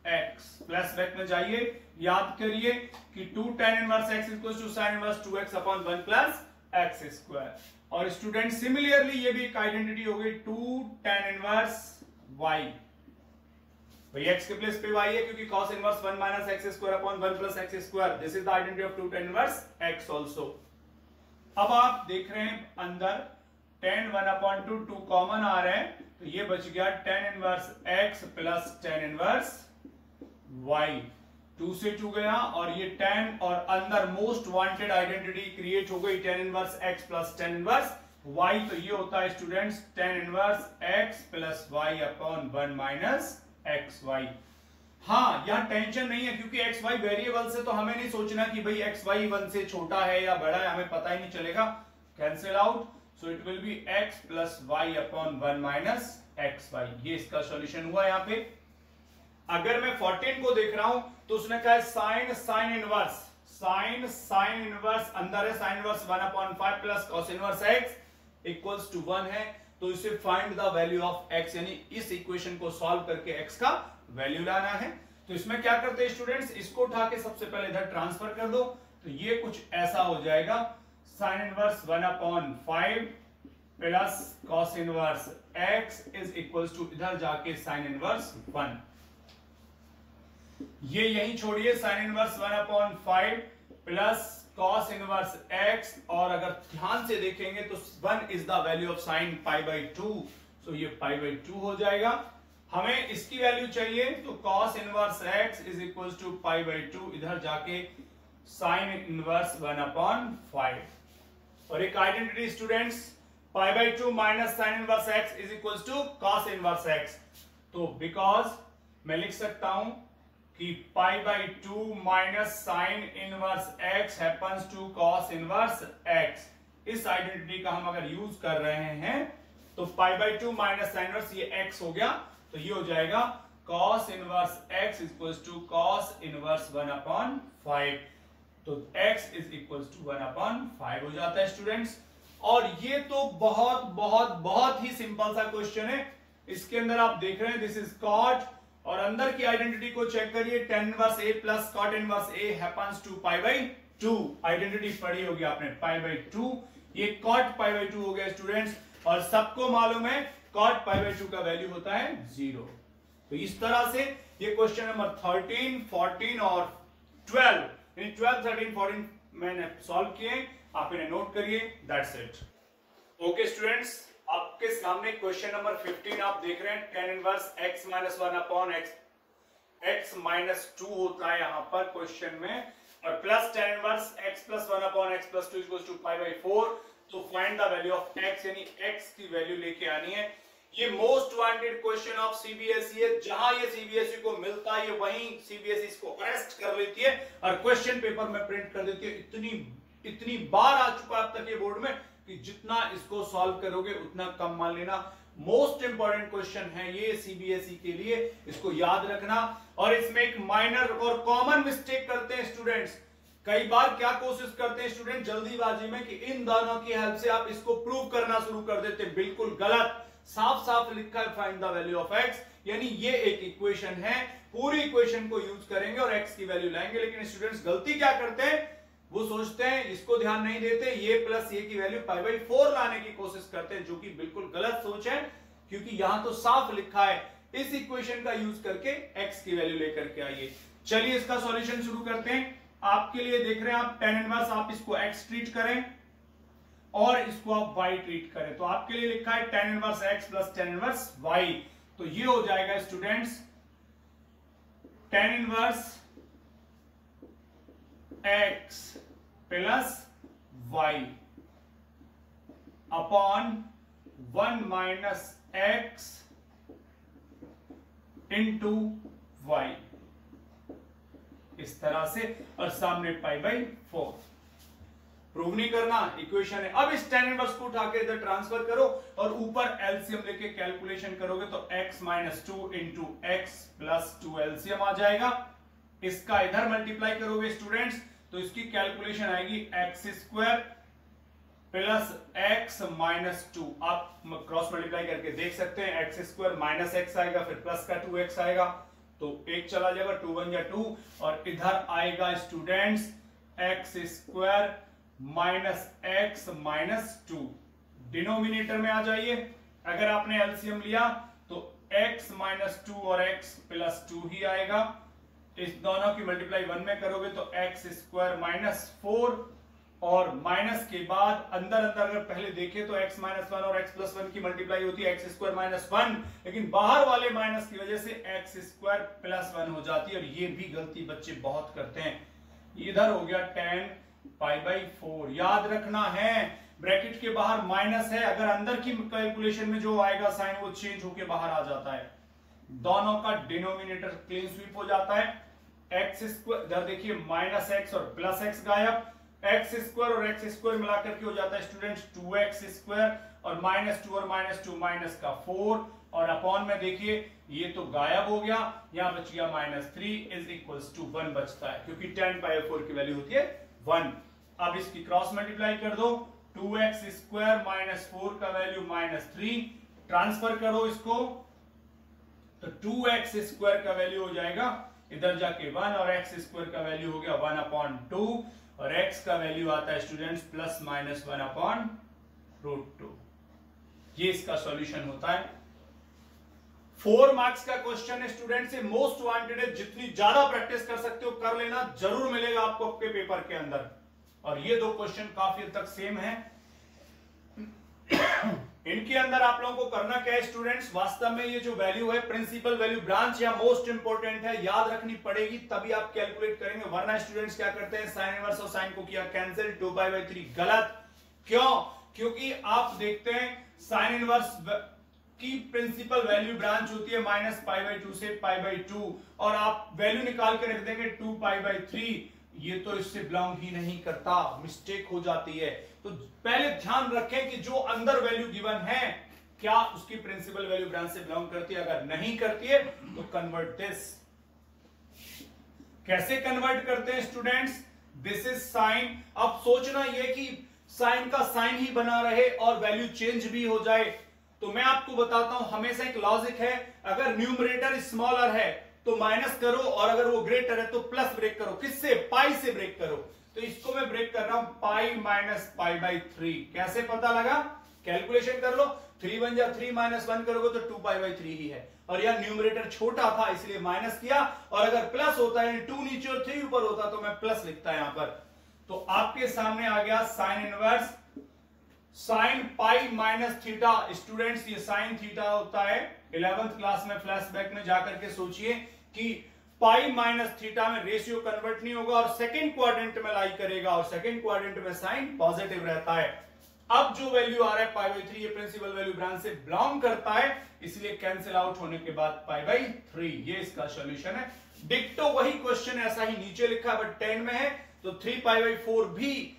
Speaker 1: x। Plus bracket में जाइए, याद करिए कि 2 tan inverse x equals to sin inverse 2x upon 1 plus x square. और स्टूडेंट सिमिलरली ये भी एक आइडेंटिटी हो गई 2 tan इनवर्स y। भाई x के प्लेस पे y है क्योंकि cos inverse 1 minus x square upon 1 plus x square. This is the identity of 2 tan inverse x also. अब आप देख रहे हैं अंदर tan 1/2 2 कॉमन आ रहे हैं, तो ये बच गया tan inverse x plus tan inverse y। 2 से 2 गया, और ये tan और अंदर मोस्ट वांटेड आइडेंटिटी क्रिएट हो गई tan inverse x plus tan inverse y। तो ये होता है students tan inverse x plus y upon 1 minus xy। हाँ यहाँ टेंशन नहीं है क्योंकि xy वेरिएबल से तो हमें नहीं सोचना कि भाई xy 1 से छोटा है या बड़ा है, हमें पता ही नहीं चलेगा। Cancel out, so it will be x plus y upon 1 minus xy। ये इसका सॉल्यूशन हुआ यहाँ पे। अगर मैं 14 को देख रहा हूं तो उसने कहा साइन इनवर्स, साइन इनवर्स अंदर है, sine inverse 1/5 plus cos inverse x equals to 1 है। तो इसे find the value of x, यानी इस इक्वेशन को सॉल्व करके x का वैल्यू लाना है। तो इसमें क्या करते हैं स्टूडेंट्स, इसको उठा के सबसे पहले इधर ट्रांसफर कर दो, तो ये कुछ ऐसा हो जाएगा sine inverse 1/5 plus cos inverse x is equals to इधर जाके साइन इनवर्स 1। ये यही छोड़िए, sine inverse 1/5 plus cos inverse x, और अगर ध्यान से देखेंगे तो 1 is the value of sine π/2, so ये π/2 हो जाएगा। हमें इसकी वैल्यू चाहिए, तो cos inverse x is equals to π/2, इधर जाके साइन इनवर्स 1/5। और एक identity students π/2 minus sine inverse x is equals to cos inverse x। तो बिकॉज मैं लिख सकता हूं कि π/2 minus sine inverse x happens to cos inverse x। इस आइडेंटिटी का हम अगर यूज कर रहे हैं तो π/2 माइनस साइन इनवर्स ये x हो गया, तो ये हो जाएगा cos inverse x equals to cos inverse 1/5। तो x इज इक्वल्स टू 1/5 हो जाता है स्टूडेंट्स। और ये तो बहुत बहुत बहुत ही सिंपल सा क्वेश्चन है। इसके अंदर आप देख रहे हैं दिस इज cot, और अंदर की आइडेंटिटी को चेक करिए, tan inverse a plus cot inverse a happens to π/2। Identity पढ़ी होगी आपने π/2, ये cot π/2 हो गया स्टूडेंट्स। और सबको मालूम है cot π/2 का वैल्यू होता है 0। तो इस तरह से ये क्वेश्चन नंबर 13, 14 और 12, यानी 12, 13, 14 मैंने सॉल्व किए, आप इन्हें नोट करिए। That's it. ओके स्टूडेंट्स, आपके सामने क्वेश्चन नंबर 15 आप देख रहे हैं। tan inverse x minus 1 upon x minus 2 होता है यहाँ पर क्वेश्चन में, और plus tan inverse x plus 1 upon x plus 2 equals to pi by 4। तो find the value of x, यानी x की वैल्यू लेके आनी है। ये most wanted question of CBSE है। जहां ये सीबीएसई को मिलता है वहीं सीबीएसई इसको अरेस्ट कर लेती है और क्वेश्चन पेपर में प्रिंट कर देती है। इतनी बार आ चुका अब तक ये बोर्ड में कि जितना इसको सॉल्व करोगे उतना कम मान लेना। मोस्ट इंपॉर्टेंट क्वेश्चन है ये सीबीएसई के लिए, इसको याद रखना। और इसमें एक माइनर और कॉमन मिस्टेक करते हैं स्टूडेंट्स। कई बार क्या कोशिश करते हैं स्टूडेंट जल्दीबाजी में कि इन दोनों की हेल्प से आप इसको प्रूव करना शुरू कर देते हैं। बिल्कुल गलत। साफ साफ लिखा है find the value of x, यानी ये एक इक्वेशन है, पूरी इक्वेशन को यूज करेंगे और x की वैल्यू लाएंगे। लेकिन स्टूडेंट्स गलती क्या करते हैं, वो सोचते हैं, इसको ध्यान नहीं देते, ये प्लस ये की वैल्यू पाई बाई 4 लाने की कोशिश करते हैं, जो कि बिल्कुल गलत सोच है। क्योंकि यहां तो साफ लिखा है इस इक्वेशन का यूज करके x की वैल्यू लेकर के आइए। चलिए इसका सॉल्यूशन शुरू करते हैं। आपके लिए देख रहे हैं आप tan इनवर्स, आप इसको x ट्रीट करें और इसको आप y ट्रीट करें। तो आपके लिए लिखा है tan inverse x plus tan inverse y। तो ये हो जाएगा students tan inverse x plus y upon 1 minus x into y, इस तरह से, और सामने पाई बाई 4। प्रूव नहीं करना, इक्वेशन है। अब इस tan इनवर्स को उठा के इधर ट्रांसफर करो और ऊपर एलसीएम लेके कैलकुलेशन करोगे तो x minus 2 into x plus 2 LCM आ जाएगा। इसका इधर मल्टीप्लाई करोगे स्टूडेंट्स तो इसकी कैलकुलेशन आएगी x square plus x minus 2। आप क्रॉस मल्टीप्लाई करके देख सकते हैं, एक्स स्क्वायर माइनस एक्स आएगा, फिर प्लस का 2x आएगा, तो एक चला जाएगा, 2 1 जा 2, और इधर आएगा students x square minus x minus 2। Denominator में आ जाइए। अगर आपने एलसीएम लिया तो x माइनस 2 और x प्लस 2 ही आएगा। इस दोनों की मल्टीप्लाई 1 में करोगे तो एक्स स्क्वायर माइनस 4, और माइनस के बाद अंदर अगर पहले देखें तो x माइनस 1 और x प्लस 1 की मल्टीप्लाई होती है एक्स स्क्वायर माइनस 1, लेकिन बाहर वाले माइनस की वजह से एक्स स्क्वायर प्लस 1 हो जाती है। और ये भी गलती बच्चे बहुत करते हैं। इधर हो गया tan पाई बाई 4। याद रखना है ब्रैकेट के बाहर माइनस है, अगर अंदर की कैलकुलेशन में जो आएगा साइन वो चेंज होके बाहर आ जाता है। दोनों का डिनोमिनेटर क्लीन स्वीप हो जाता है। एक्स स्क्वायर इधर देखिए माइनस एक्स और प्लस एक्स गायब, एक्स स्क्वायर और एक्स स्क्वायर मिलाकर के हो जाता है स्टूडेंट्स 2x स्क्वायर, और माइनस 2 और माइनस 2 माइनस का 4, और अपॉन में देखिए ये तो गायब हो गया, यहां बच गया माइनस 3 इज इक्वल्स टू 1 बचता है, क्योंकि tan पाई 4 की वैल्यू होती है 1। अब इसकी क्रॉस मल्टीप्लाई कर दो, 2x स्क्वायर माइनस 4 का वैल्यू माइनस 3, ट्रांसफर करो इसको तो 2x स्क्वायर का वैल्यू हो जाएगा इधर जाके 1, और x स्क्वायर का वैल्यू हो गया 1 अपॉन 2, और x का वैल्यू आता है students plus minus 1 upon root 2। ये इसका सॉल्यूशन होता है। 4 मार्क्स का क्वेश्चन है स्टूडेंट से, मोस्ट वांटेड है। जितनी ज्यादा प्रैक्टिस कर सकते हो कर लेना, जरूर मिलेगा आपको आपके पेपर के अंदर। और ये दो क्वेश्चन काफी हद तक सेम है। इनके अंदर आप लोगों को करना क्या है स्टूडेंट्स, वास्तव में ये जो वैल्यू है प्रिंसिपल वैल्यू ब्रांच या मोस्ट इंपोर्टेंट है, याद रखनी पड़ेगी, तभी आप कैलकुलेट करेंगे। वरना स्टूडेंट्स क्या करते हैं, साइन इनवर्स और साइन को किया कैंसिल, 2 पाई बाई 3 गलत। क्यों? क्योंकि आप देखते हैं साइन इनवर्स की प्रिंसिपल वैल्यू ब्रांच होती है माइनस पाई बाई 2 से पाई बाई 2, और आप वैल्यू निकाल के रख देंगे 2 पाई बाई 3, ये तो इससे बिलोंग ही नहीं करता, मिस्टेक हो जाती है। तो पहले ध्यान रखें कि जो अंदर वैल्यू गिवन है क्या उसकी प्रिंसिपल वैल्यू ब्रांच से बिलोंग करती है, अगर नहीं करती है तो कन्वर्ट दिस। कैसे कन्वर्ट करते हैं स्टूडेंट्स, दिस इज साइन। अब सोचना यह कि साइन का साइन ही बना रहे और वैल्यू चेंज भी हो जाए, तो मैं आपको बताता हूं, हमेशा एक लॉजिक है, अगर न्यूमरेटर स्मॉलर है तो माइनस करो, और अगर वो ग्रेटर है तो प्लस ब्रेक करो। किससे? पाई से ब्रेक करो। तो इसको मैं ब्रेक कर रहा हूं पाई माइनस पाई बाई 3। कैसे पता लगा? कैलकुलेशन कर लो, 3 1 जा 3 माइनस 1 करोगे तो 2 पाई बाई 3 ही है, और यह न्यूमरेटर छोटा था इसलिए माइनस किया, और अगर प्लस होता है 2 नीचे और 3 ऊपर होता तो मैं प्लस लिखता यहां पर। तो आपके सामने आ गया sine inverse sine pi minus theta. Students ये साइन थीटा होता है, 11th क्लास में फ्लैशबैक में जाकर के सोचिए कि पाई माइनस थीटा में रेशियो कन्वर्ट नहीं होगा और सेकंड क्वाड्रेंट में लाई करेगा और सेकंड क्वाड्रेंट में साइन पॉजिटिव रहता है। अब जो वैल्यू आ रहा है पाई बाई 3, ये प्रिंसिपल वैल्यू ब्रांच से बिलोंग करता है, इसलिए कैंसिल आउट होने के बाद पाई बाई 3, ये इसका सॉल्यूशन है। डिक्टो वही क्वेश्चन ऐसा ही नीचे लिखा है बट 10 में है, तो 3 पाई बाई 4 भी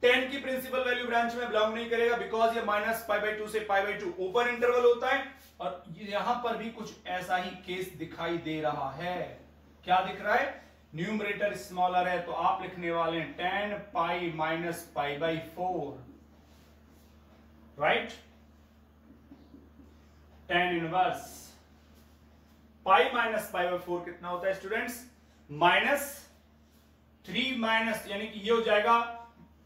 Speaker 1: 10 की प्रिंसिपल वैल्यू ब्रांच में बिलोंग नहीं करेगा, बिकॉज ये माइनस पाई बाई 2 से पाई बाई 2 ओपन इंटरवल होता है। और यहां पर भी कुछ ऐसा ही केस दिखाई दे रहा है। क्या दिख रहा है? न्यूमरेटर स्मॉलर है तो आप लिखने वाले हैं 10 pi minus pi by 4, right. 10 inverse pi minus pi by 4 कितना होता है स्टूडेंट्स? -3 माइनस, यानी कि ये हो जाएगा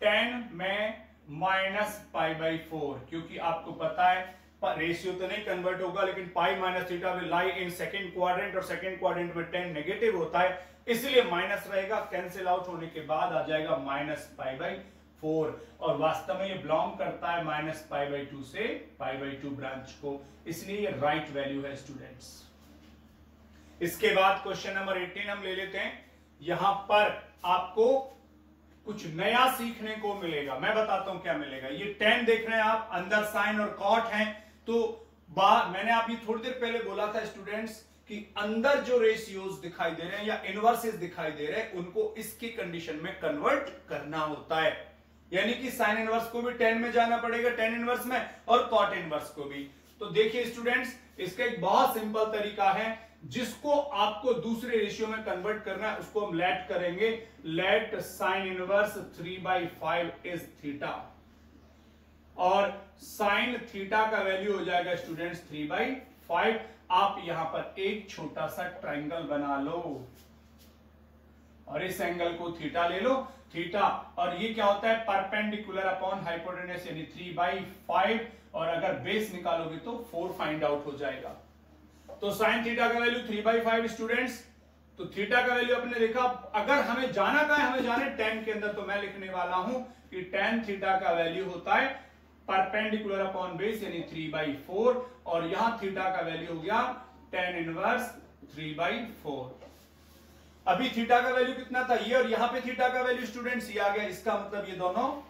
Speaker 1: 10 में माइनस पाई बाई 4, क्योंकि आपको पता है रेशियो तो नहीं कन्वर्ट होगा लेकिन पाई minus theta will lie in second quadrant और सेकंड क्वाड्रेंट में 10 नेगेटिव होता है, इसलिए माइनस रहेगा। कैंसिल आउट होने के बाद आ जाएगा माइनस पाई बाई 4 और वास्तव में ये बिलोंग करता है माइनस पाई बाई 2 से पाई बाई 2 ब्रांच को, इसलिए ये राइट वैल्यू है स्टूडेंट्स। इसके बाद क्वेश्चन नंबर 18 हम ले लेते हैं। यहां पर आपको कुछ नया सीखने को मिलेगा, मैं बताता हूं क्या मिलेगा। ये 10 देख रहे हैं आप, अंदर साइन और कॉट है, तो मैंने अभी थोड़ी देर पहले बोला था स्टूडेंट्स कि अंदर जो रेशियोज दिखाई दे रहे हैं या इनवर्सेस दिखाई दे रहे हैं उनको इसकी कंडीशन में कन्वर्ट करना होता है, यानी कि साइन इनवर्स को भी 10 में जाना पड़ेगा 10 इनवर्स में और कॉट इनवर्स को भी। तो देखिए स्टूडेंट्स, इसका एक बहुत सिंपल तरीका है जिसको आपको दूसरे रेशियो में कन्वर्ट करना है, उसको हम लेट करेंगे। Late sine inverse 3/5 is theta और साइन थीटा का वैल्यू हो जाएगा स्टूडेंट्स 3/5। आप यहां पर एक छोटा सा ट्रायंगल बना लो और इस एंगल को थीटा ले लो, थीटा, और ये क्या होता है? परपेंडिकुलर अपॉन हाइपोटेनस, यानी 3/5, और अगर बेस निकालोगे तो 4 फाइंड आउट हो जाएगा। तो साइन थीटा का वैल्यू 3/5 स्टूडेंट्स। तो थीटा का वैल्यू आपने देखा, अगर हमें जाना का है, हमें जाना है 10 के अंदर, तो मैं लिखने वाला हूं कि tan थीटा का वैल्यू होता है परपेंडिकुलर अपॉन बेस यानी 3/4, और यहां थीटा का वैल्यू हो गया tan इनवर्स 3/4। अभी थीटा का वैल्यू कितना था? ये, और यहां पे थीटा का वैल्यू स्टूडेंट्स ये आ गया। इसका मतलब ये दोनों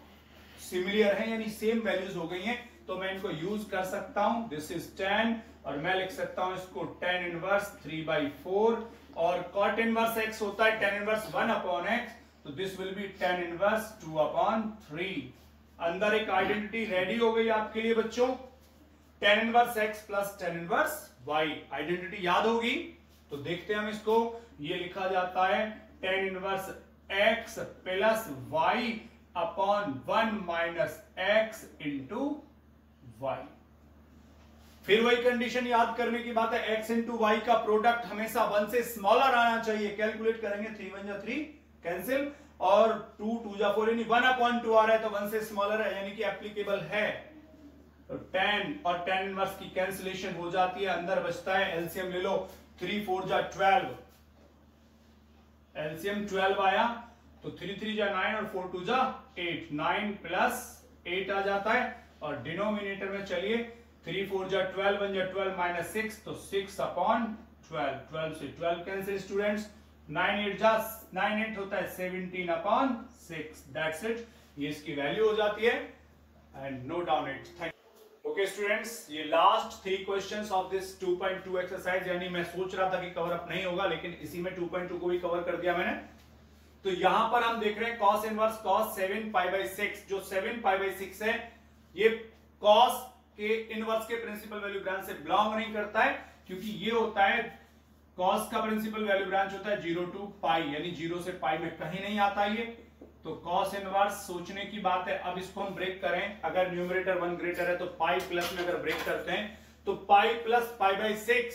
Speaker 1: सिमिलर हैं, यानी सेम वैल्यूज हो गई हैं, तो मैं इनको यूज कर सकता हूं। दिस इज 10 और मैं लिख सकता हूं इसको tan इनवर्स 3/4, और cot इनवर्स x होता है tan इनवर्स 1/x, तो this will be tan inverse 2/3। अंदर एक आइडेंटिटी रेडी हो गई आपके लिए बच्चों, tan inverse x plus tan inverse y। Identity याद होगी तो देखते हैं हम इसको। ये लिखा जाता है tan inverse x plus y upon 1 minus x into y। फिर वही कंडीशन याद करने की बात है, x इंटू वाई का प्रोडक्ट हमेशा 1 से स्मॉलर आना चाहिए। कैलकुलेट करेंगे 3 1 जा 3 कैंसिल, और 2 2 जा 4, यानी 1/2 आ रहा है तो 1 से स्मॉलर है, यानी कि एप्लीकेबल है। तो tan और tan इनवर्स की कैंसिलेशन हो जाती है, अंदर बचता है, एलसीएम ले लो, 3 4 जा 12, एलसीएम 12 आया, तो 3 3 जा 9 और 4 2 जा 8, 9 प्लस 8 आ जाता है, और डिनोमिनेटर में चलिए 3 4 जा 12, 1 जा 12 माइनस 6, तो 6/12, 12 से 12 कैंसिल स्टूडेंट्स, 9 8 जा 9 8 होता है 17/6, दैट्स इट। ये इसकी वैल्यू हो जाती है, and note down it. Thank you. Okay students, ये last 3 questions of this 2.2 exercise, यानी मैं सोच रहा था कि कवर अप नहीं होगा लेकिन इसी में 2.2 को भी कवर कर दिया मैंने। तो यहां पर हम देख रहे हैं cos इनवर्स cos 7π/6, जो 7π/6 है, ये cos के इनवर्स के प्रिंसिपल वैल्यू ब्रांच से बिलोंग नहीं करता है, क्योंकि ये होता है cos का प्रिंसिपल वैल्यू ब्रांच होता है 0 to π, यानी 0 से π में कहीं नहीं आता ये। तो cos इनवर्स सोचने की बात है। अब इसको हम ब्रेक करें, अगर न्यूमरेटर 1 ग्रेटर है तो पाई प्लस में अगर ब्रेक करते हैं तो पाई प्लस π/6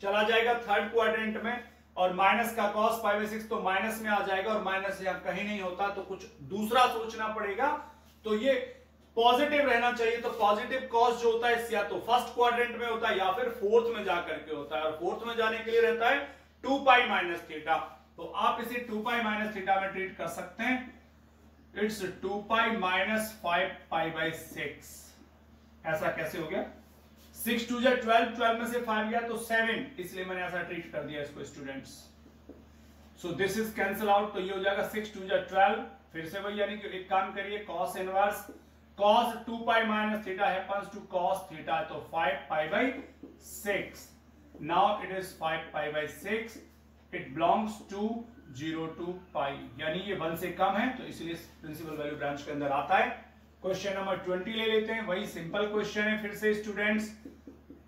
Speaker 1: चला जाएगा थर्ड क्वाड्रेंट में, और माइनस का cos π/6 तो माइनस में आ जाएगा, और माइनस यहां कहीं नहीं होता तो कुछ दूसरा सोचना पड़ेगा। तो ये पॉजिटिव रहना चाहिए, तो पॉजिटिव cos जो होता है या तो फर्स्ट क्वाड्रेंट में होता है या फिर फोर्थ में जाकर के होता है, और फोर्थ में जाने के लिए रहता है 2π - थीटा। तो आप इसे 2π - थीटा में ट्रीट कर सकते हैं। It's 2 pi minus 5 pi by 6। ऐसा कैसे हो गया? 6 2 12, 12 में से 5 गया तो 7, इसलिए मैंने ऐसा ट्रीट कर दिया इसको students. So this is cancel out, तो ये हो जाएगा 6 2 12। फिर से वही, यानी कि एक काम करिए, cos inverse cos 2 pi minus theta happens to cos theta, तो 5 pi by 6। Now it is 5 pi by 6, it belongs to 0 to pi, यानी ये 1 से कम है, तो इसलिए प्रिंसिपल वैल्यू ब्रांच के अंदर आता है। क्वेश्चन नंबर 20 ले लेते हैं, वही सिंपल क्वेश्चन है फिर से स्टूडेंट्स।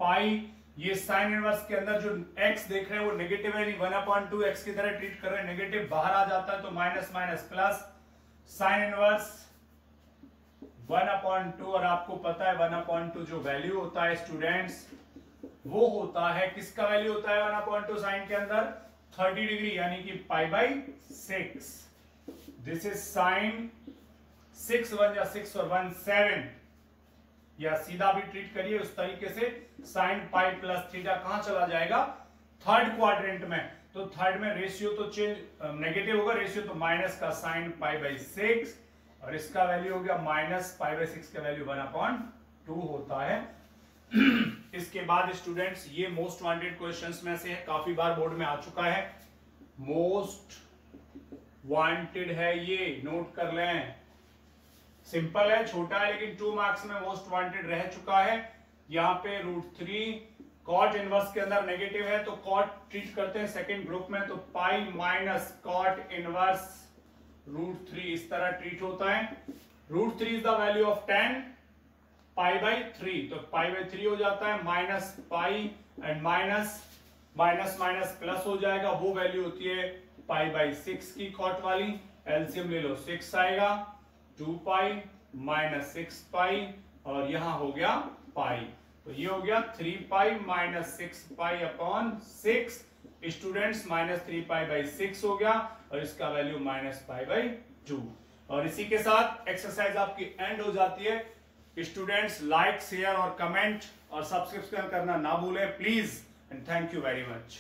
Speaker 1: पाई, ये साइन इनवर्स के अंदर जो x देख रहे हैं वो नेगेटिव है, नहीं 1/2 x की तरह ट्रीट कर रहे हैं, नेगेटिव बाहर आ जाता है तो minus minus plus, sign inverse 1/2, और आपको पता है 1/2 जो वैल्यू होता है स्टूडेंट्स वो होता है, किसका वैल्यू होता है 1/2 साइन के अंदर? 30 डिग्री, यानी कि पाई बाई 6। दिस इज साइन 6 1 या 6 और 1 7, या सीधा भी ट्रीट करिए उस तरीके से, साइन पाई प्लस थीटा कहां चला जाएगा? थर्ड क्वाड्रेंट में, तो थर्ड में रेशियो तो चेंज नेगेटिव होगा, रेशियो तो माइनस का साइन पाई बाई 6, और इसका वैल्यू हो गया माइनस पाई बाई 6 का वैल्यू 1/2 होता है। इसके बाद स्टूडेंट्स, ये मोस्ट वांटेड क्वेश्चंस में से है, काफी बार बोर्ड में आ चुका है, मोस्ट वांटेड है ये, नोट कर लें। सिंपल है, छोटा है, लेकिन 2 मार्क्स में मोस्ट वांटेड रह चुका है। यहाँ पे √3 कॉट इनवर्स के अंदर नेगेटिव है, तो कॉट ट्रीट करते हैं सेकंड ग्रुप में, तो पाई माइनस कॉट इनवर्स √3 इस तरह ट्रीट होता है। √3 is the value of 10 pi by 3, तो पाई बाई 3 हो जाता है, minus pi and minus minus minus plus हो जाएगा, वो वैल्यू होती है पाई बाई 6 की कॉट वाली। एलसीएम ले लो, 6 आएगा, 2 पाई माइनस 6 पाई, और यहां हो गया पाई, तो ये हो गया 3 pi minus 6 pi upon 6। Students minus 3 pi by 6 हो गया, और इसका वैल्यू माइनस पाई बाई 2। और इसी के साथ एक्सरसाइज आपकी एंड हो जाती है। स्टूडेंट्स लाइक शेयर और कमेंट और सब्सक्रिप्शन करना ना भूलें please, and thank you very much.